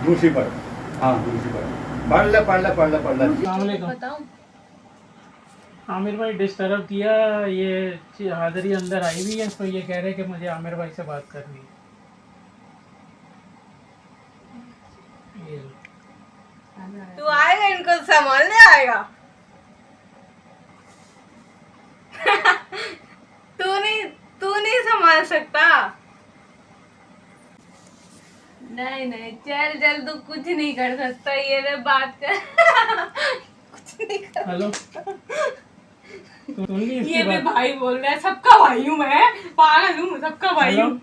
दूसरी पढ़। हाँ दूसरी पढ़ ले। बताऊं आमिर भाई डिस्टर्ब किया, ये हाजिरी अंदर आई हुई है, तो ये कह रहे कि मुझे आमिर भाई से बात करनी है। ये लो। तू आएगा इनको संभालने आएगा तू नहीं संभाल सकता। नहीं चल चल तू कुछ नहीं कर सकता, ये रे बात कर कुछ नहीं कर। हेलो ये भी भाई बोल रहा है, सबका भाई हूँ मैं, पागल हूँ, सबका भाई हेलो हूँ।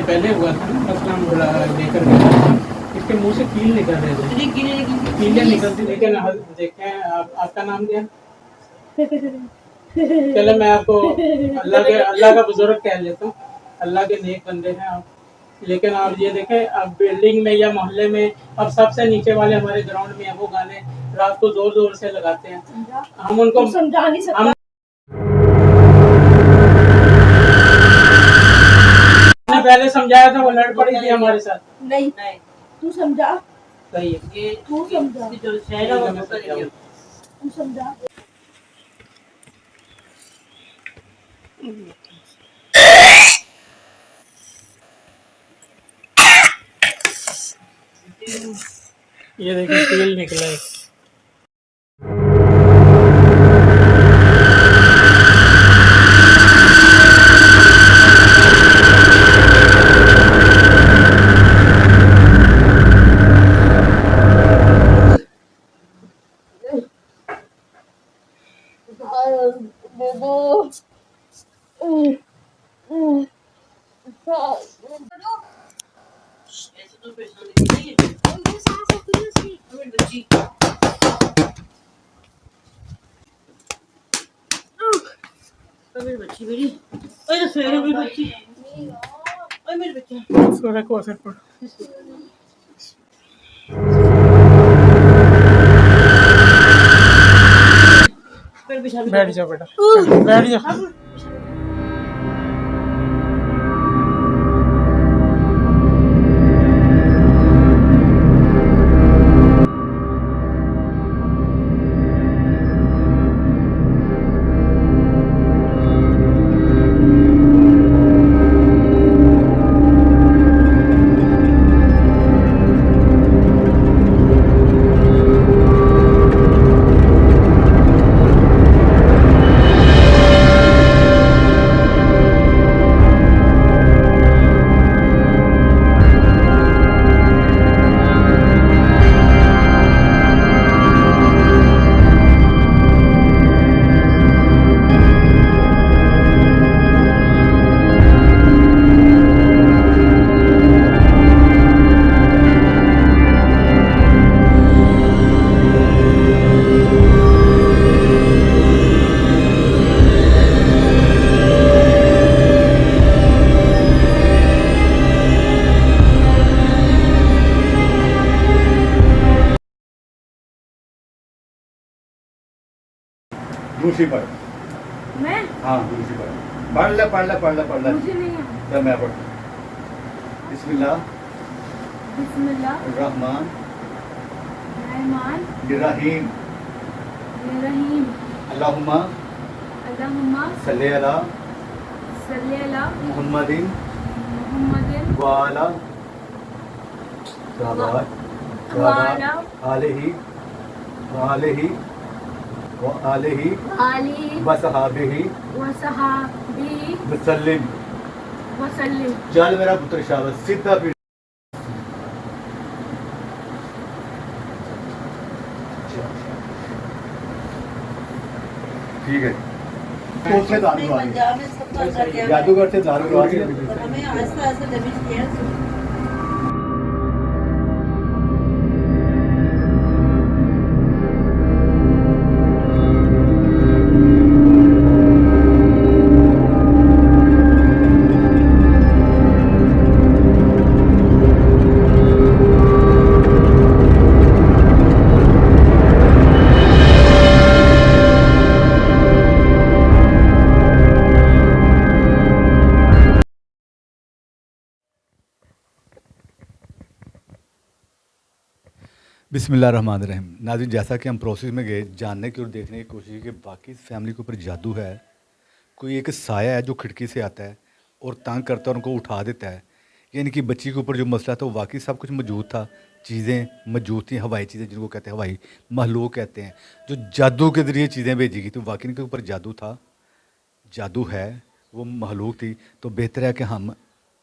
पहले हुआ था ना मसला लेकर गया था, इसके मुंह से कील निकल रहे थे, कीलें निकलती, लेकिन देखें आपका नाम क्या? चलो मैं आपको अल्लाह का बुजुर्ग कह लेता हूँ, अल्लाह के नेक बंदे हैं आप। लेकिन आप ये देखें, अब बिल्डिंग में या मोहल्ले में अब सबसे नीचे वाले हमारे ग्राउंड में वो गाने रात को जोर जोर से लगाते हैं, हम उनको समझा नहीं सकते। पहले समझाया था, वो लड़ पड़ी थी हमारे साथ। नहीं तू समझा, सही है, तू समझा, तू समझा। ये देखिए तेल निकला है। मेरी बच्ची मेरी, ओए तो मेरी बच्ची, ओए मेरी बच्ची, सोरा को असर पड़। बैठ जाओ बेटा, बैठ जाओ। दूसरी पढ़। मैं हाँ दूसरी पढ़ ले। मुझे नहीं आता। तो मैं पढ़। बिस्मिल्लाह बिस्मिल्लाह रहमान रहमान रहीम रहीम अल्लाहुम्मा अल्लाहुम्मा सल्ली अला सल्ली अला मुहम्मदिन मुहम्मदिन व अला व अला आलिही व आलिही व आलिही आलिहि व सहाबिही व सहाबिहि वसल्लिम। व सल्लिम। चल मेरा पुत्र शाबाश, सीधा पीठ। ठीक है। तो उसमें दारू आ गई। पंजाब में सबका घर क्या है? जादूगर से दारू आ गई। और हमें आस्ते आस्ते डैमेज किया है। बिस्मिल्लाहिर्रहमानिर्रहीम। नाज़रीन, जैसा कि हम प्रोसेस में गए जानने की और देखने की कोशिश की कि बाकी फैमिली के ऊपर जादू है, कोई एक साया है जो खिड़की से आता है और तंग करता है और उनको उठा देता है, यानी कि बच्ची के ऊपर जो मसला था वो वाकई सब कुछ मौजूद था, चीज़ें मौजूद थी, हवाई चीज़ें जिनको कहते हैं हवाई महलूक कहते हैं, जो जादू के ज़रिए चीज़ें भेजी गई, तो वाकई इनके ऊपर जादू था, जादू है, वो महलूक थी। तो बेहतर है कि हम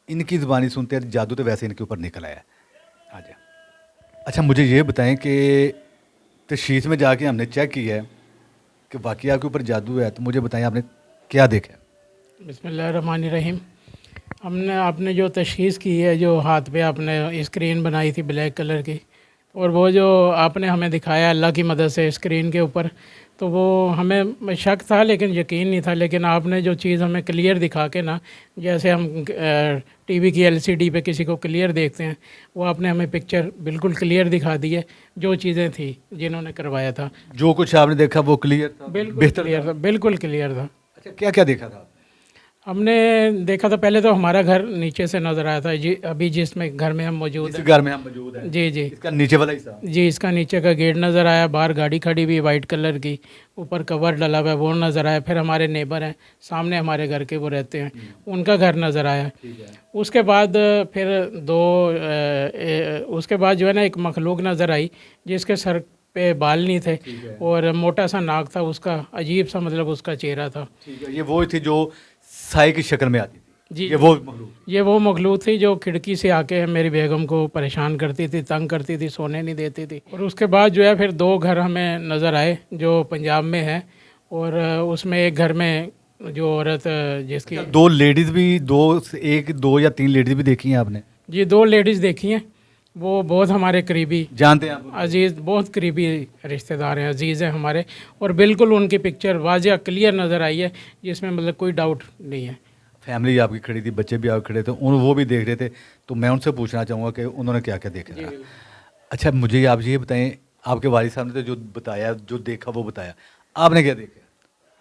इनकी ज़बानी सुनते हैं, जादू तो वैसे इनके ऊपर निकल आया। आ जाए। अच्छा, मुझे ये बताएं कि तशख़ीस में जाके हमने चेक किया है कि वाकई आपके ऊपर जादू है, तो मुझे बताएं आपने क्या देखा? बिस्मिल्लाहिर्रहमानिर्रहीम। हमने आपने जो तशख़ीस की है, जो हाथ पे आपने स्क्रीन बनाई थी ब्लैक कलर की, और वो जो आपने हमें दिखाया अल्लाह की मदद से स्क्रीन के ऊपर, तो वो हमें शक था लेकिन यकीन नहीं था। लेकिन आपने जो चीज़ हमें क्लियर दिखा के ना, जैसे हम टीवी की एलसीडी पे किसी को क्लियर देखते हैं, वो आपने हमें पिक्चर बिल्कुल क्लियर दिखा दी है, जो चीज़ें थी जिन्होंने करवाया था। जो कुछ आपने देखा वो क्लियर था, बिल्कुल बेहतर क्लियर था, बिल्कुल क्लियर था। अच्छा, क्या क्या देखा था आपने? हमने देखा था, पहले तो हमारा घर नीचे से नज़र आया था जी, अभी जिसमें घर में हम मौजूद जिस हैं। घर में हम मौजूद हैं, जी जी इसका नीचे वाला हिस्सा। जी, इसका नीचे का गेट नज़र आया, बाहर गाड़ी खड़ी हुई वाइट कलर की, ऊपर कवर डला हुआ है वो नज़र आया। फिर हमारे नेबर हैं सामने हमारे घर के, वो रहते हैं, उनका घर नज़र आया। ठीक है। उसके बाद फिर उसके बाद जो है ना एक मखलूक नज़र आई जिसके सर पे बाल नहीं थे और मोटा सा नाक था उसका, अजीब सा मतलब उसका चेहरा था। ठीक है, ये वो थी जो साए की शक्ल में आती थी। जी, ये वो मखलूक। ये वो मखलूक थी जो खिड़की से आके मेरी बेगम को परेशान करती थी, तंग करती थी, सोने नहीं देती थी। और उसके बाद जो है फिर 2 घर हमें नज़र आए जो पंजाब में है, और उसमें एक घर में जो औरत जिसकी 2 लेडीज भी, 2 या 3 लेडीज भी देखी हैं आपने? जी 2 लेडीज़ देखी हैं, वो बहुत हमारे करीबी जानते हैं आप? अजीज़, बहुत करीबी रिश्तेदार हैं, अजीज़ हैं हमारे, और बिल्कुल उनकी पिक्चर वाज़िया क्लियर नज़र आई है, जिसमें मतलब कोई डाउट नहीं है। फैमिली आपकी खड़ी थी, बच्चे भी आपके खड़े थे, वो भी देख रहे थे, तो मैं उनसे पूछना चाहूँगा कि उन्होंने क्या क्या देखा था। अच्छा, मुझे आप ये बताएं, आपके वालिद साहब ने तो जो बताया, जो देखा वो बताया, आपने क्या देखा?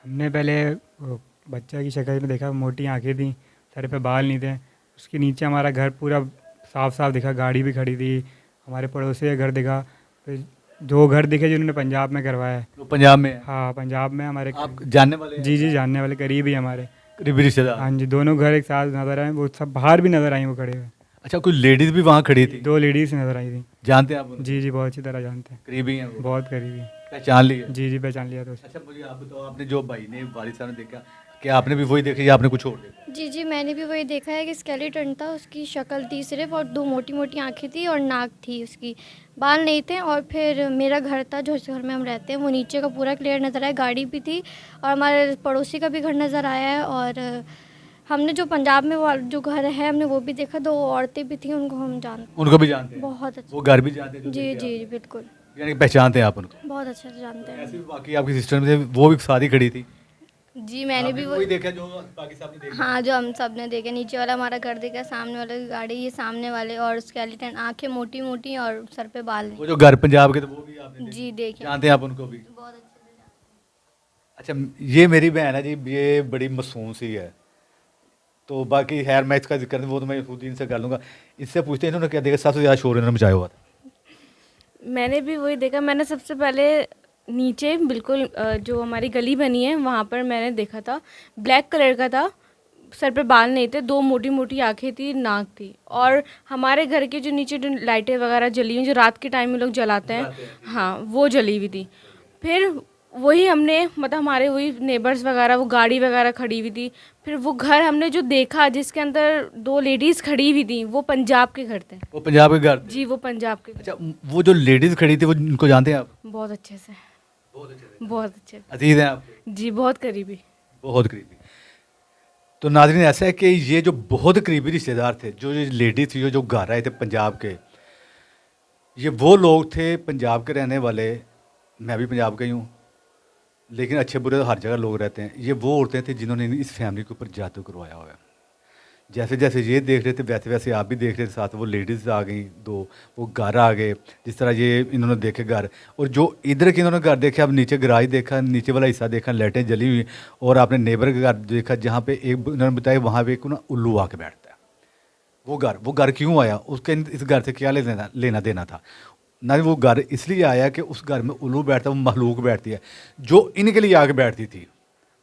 हमने पहले वो बच्चा की शक्ल में देखा, मोटी आंखें थी, सर पे बाल नहीं थे। उसके नीचे हमारा घर पूरा साफ साफ दिखा, गाड़ी भी खड़ी थी। हमारे पड़ोसी का घर दिखा, फिर 2 घर दिखे जिन्होंने पंजाब में करवाया है। वो पंजाब में है? हाँ, पंजाब में हमारे आप जानने वाले हैं? जी जी, जानने वाले करीब ही हमारे। करीबी रिश्तेदार? हाँ जी, दोनों घर एक साथ नज़र आए, वो सब बाहर भी नज़र आई वो खड़े हुए। अच्छा, कोई लेडीज भी वहाँ खड़ी थी? 2 लेडीज़ नज़र आई थी। जानते हैं आप उनको? जी जी, बहुत अच्छी तरह जानते हैं, करीबी हैं वो? बहुत करीबी। पहचान लिया? जी जी, पहचान लिया तो। अच्छा, मुझे आप बताओ, आपने जो भाई ने वालिद साहब ने देखा, क्या आपने भी वही देखा या आपने कुछ और देखा? जी जी, मैंने भी वही देखा है कि स्केलेटन था, उसकी शक्ल थी सिर्फ, और 2 मोटी मोटी आंखें थी और नाक थी उसकी, बाल नहीं थे। और फिर मेरा घर था जो घर में हम रहते हैं, वो नीचे का पूरा क्लियर नज़र आया, गाड़ी भी थी, और हमारे पड़ोसी का भी घर नज़र आया है। और हमने जो पंजाब में वो जो घर है हमने वो भी देखा, 2 औरतें भी थी, उनको हम जानते, उनको भी जानते हैं? बहुत अच्छा। वो घर भी जानते हैं जो जी देखे जी आप? बिल्कुल, यानी कि पहचानते हैं आप उनको? बहुत अच्छे से जानते हैं। ऐसे भी बाकी आपकी सिस्टर में थे, वो भी सारी खड़ी थी? जी, मैंने भी वही देखा जो बाकी साहब ने देखा? हाँ, जो हम सब ने देखे, नीचे वाला हमारा घर देखा, सामने वाले की गाड़ी, ये सामने वाले, और स्केलेटन, आंखें मोटी मोटी और सर पे बाल नहीं। वो जो घर पंजाब के थे वो भी आपने देखे? जी देखे, जानते हैं आप उनको भी? बहुत अच्छे से जानते अच्छा, ये मेरी बहन है जी, ये बड़ी मासूम सी है, तो बाकी खैर मैं इसका जिक्र नहीं, वो तो मैं खुद ही इनसे कर लूँगा। इससे पूछते हैं इन्होंने क्या देखा, सबसे ज़्यादा शोर इन्होंने मचाया हुआ था? मैंने भी वही देखा। मैंने सबसे पहले नीचे बिल्कुल जो हमारी गली बनी है वहाँ पर मैंने देखा था, ब्लैक कलर का था, सर पे बाल नहीं थे, 2 मोटी-मोटी आँखें थी, नाक थी और हमारे घर के जो नीचे जो लाइटें वगैरह जली हुई जो रात के टाइम में लोग जलाते हैं, हाँ, वो जली हुई थी। फिर वही हमने मतलब हमारे वही नेबर्स वगैरह वो गाड़ी वगैरह खड़ी हुई थी। फिर वो घर हमने जो देखा जिसके अंदर 2 लेडीज़ खड़ी हुई थी, वो पंजाब के घर थे। वो पंजाब के घर थे। जी, वो पंजाब के घर। अच्छा, वो जो लेडीज़ खड़ी थी वो उनको जानते हैं आप? बहुत अच्छे से, बहुत अच्छे। अजीज हैं आप? जी, बहुत करीबी। बहुत करीबी। तो नाज़रीन ऐसा है कि ये जो बहुत करीबी रिश्तेदार थे, जो ये लेडी थी जो घर आए थे पंजाब के, ये वो लोग थे पंजाब के रहने वाले। मैं भी पंजाब का ही हूँ, लेकिन अच्छे बुरे तो हर जगह लोग रहते हैं। ये वो औरतें थी जिन्होंने इस फैमिली के ऊपर जादू करवाया हुआ है। जैसे जैसे ये देख रहे थे वैसे वैसे आप भी देख रहे थे, साथ वो लेडीज़ आ गई 2, वो घर आ गए। जिस तरह ये इन्होंने देखे घर, और जो इधर के इन्होंने घर देखे, अब नीचे गराज देखा, नीचे वाला हिस्सा देखा, लाइटें जली हुई, और आपने नेबर का घर देखा जहाँ पे एक इन्होंने बताया वहाँ पे एक ना उल्लू आके बैठता है। वो घर क्यों आया, उसके इस घर से क्या लेना देना था ना। वो घर इसलिए आया कि उस घर में उल्लू बैठता है, वो महलूक बैठती है जो इनके लिए आके बैठती थी।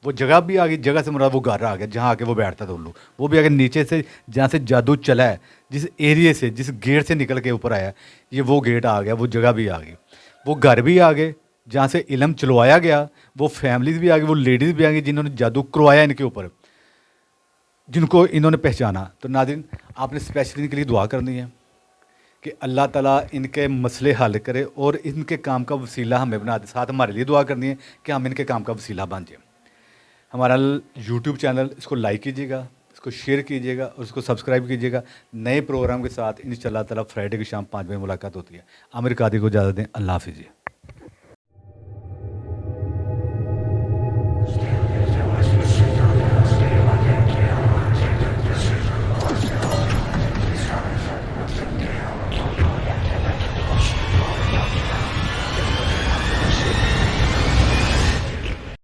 वो जगह भी आ गई, जगह से मुराद वो घर आ गया जहाँ आके वो बैठता था उल्लू। वो भी आगे नीचे से जहाँ से जादू चला है, जिस एरिए से, जिस गेट से निकल के ऊपर आया, ये वो गेट आ गया, वो जगह भी आ गई, वो घर भी आ गए जहाँ से इल्म चलवाया गया, वो फैमिलीज भी आ गई, वो लेडीज़ भी आ गई जिन्होंने जादू करवाया इनके ऊपर, जिनको इन्होंने पहचाना। तो नाज़रीन आपने स्पेशली इनके लिए दुआ करनी है कि अल्लाह ताला इनके मसले हल करे और इनके काम का वसीला हमें बना दे। साथ हमारे लिए दुआ करनी है कि हम इनके काम का वसीला बन जाए। हमारा यूट्यूब चैनल, इसको लाइक कीजिएगा, इसको शेयर कीजिएगा और इसको सब्सक्राइब कीजिएगा। नए प्रोग्राम के साथ इंशाअल्लाह ताला फ्राइडे की शाम 5 बजे मुलाकात होती है। आमिर कादी को इजाज़त दें। अल्लाह हाफिज़।